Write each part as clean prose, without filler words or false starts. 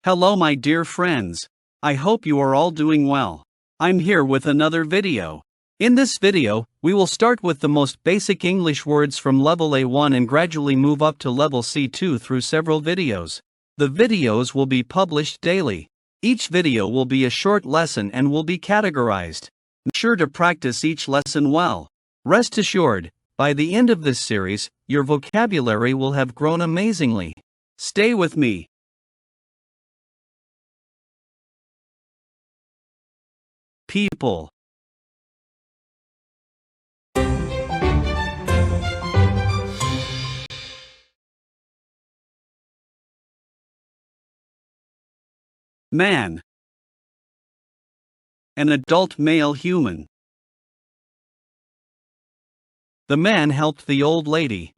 Hello my dear friends. I hope you are all doing well. I'm here with another video. In this video, we will start with the most basic English words from level A1 and gradually move up to level C2 through several videos. The videos will be published daily. Each video will be a short lesson and will be categorized. Make sure to practice each lesson well. Rest assured, by the end of this series, your vocabulary will have grown amazingly. Stay with me. People. Man. An adult male human. The man helped the old lady.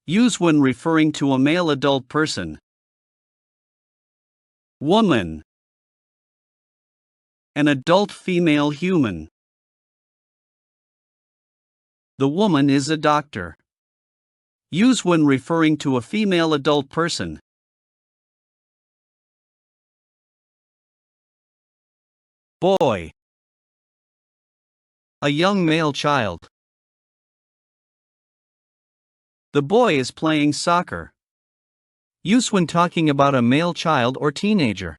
Use when referring to a male adult person. Woman. An adult female human. The woman is a doctor. Use when referring to a female adult person. Boy. A young male child. The boy is playing soccer. Use when talking about a male child or teenager.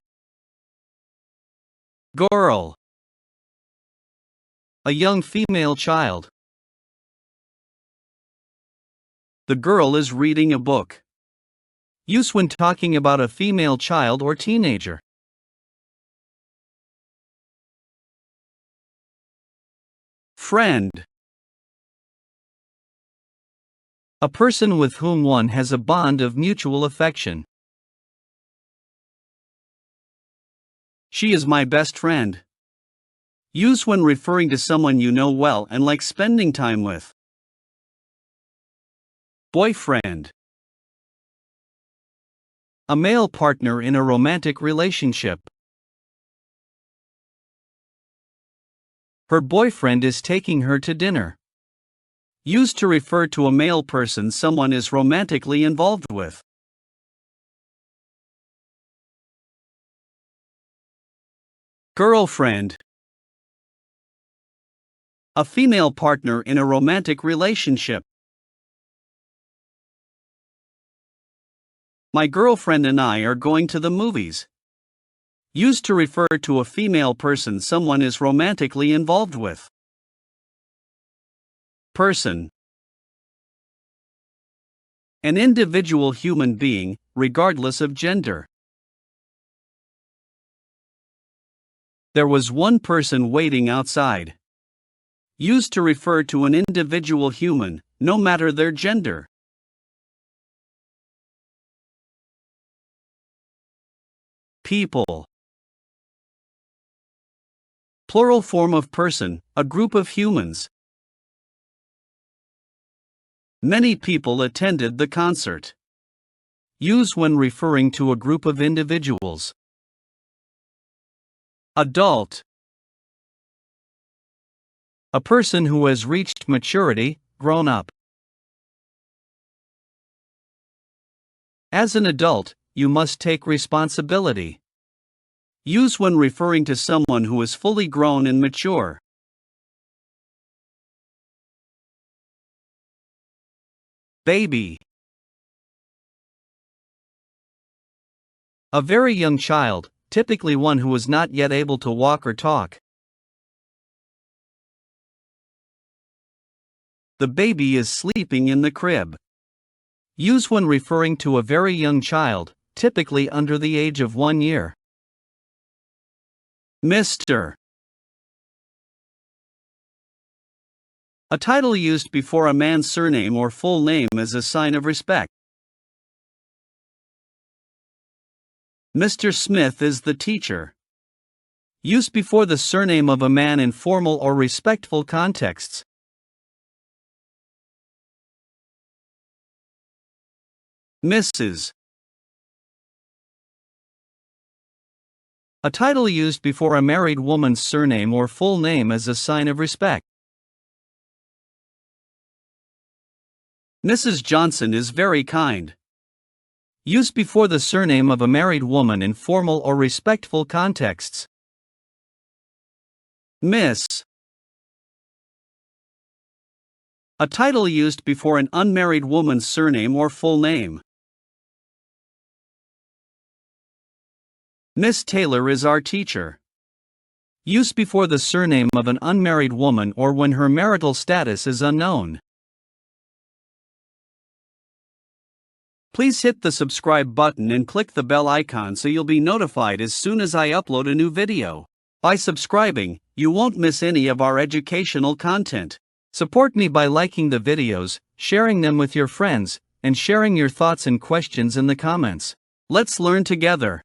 Girl. A young female child. The girl is reading a book. Use when talking about a female child or teenager. Friend. A person with whom one has a bond of mutual affection. She is my best friend. Use when referring to someone you know well and like spending time with. Boyfriend. A male partner in a romantic relationship. Her boyfriend is taking her to dinner. Used to refer to a male person someone is romantically involved with. Girlfriend. A female partner in a romantic relationship. My girlfriend and I are going to the movies. Used to refer to a female person someone is romantically involved with. Person. An individual human being, regardless of gender. There was one person waiting outside. Used to refer to an individual human, no matter their gender. People. Plural form of person, a group of humans. Many people attended the concert. Use when referring to a group of individuals. Adult. A person who has reached maturity, grown up. As an adult, you must take responsibility. Use when referring to someone who is fully grown and mature. Baby. A very young child, typically one who is not yet able to walk or talk. The baby is sleeping in the crib. Use when referring to a very young child, typically under the age of 1 year. Mr. A title used before a man's surname or full name as a sign of respect. Mr. Smith is the teacher. Used before the surname of a man in formal or respectful contexts. Mrs. A title used before a married woman's surname or full name as a sign of respect. Mrs. Johnson is very kind. Use before the surname of a married woman in formal or respectful contexts. Miss. A title used before an unmarried woman's surname or full name. Miss Taylor is our teacher. Use before the surname of an unmarried woman or when her marital status is unknown. Please hit the subscribe button and click the bell icon so you'll be notified as soon as I upload a new video. By subscribing, you won't miss any of our educational content. Support me by liking the videos, sharing them with your friends, and sharing your thoughts and questions in the comments. Let's learn together.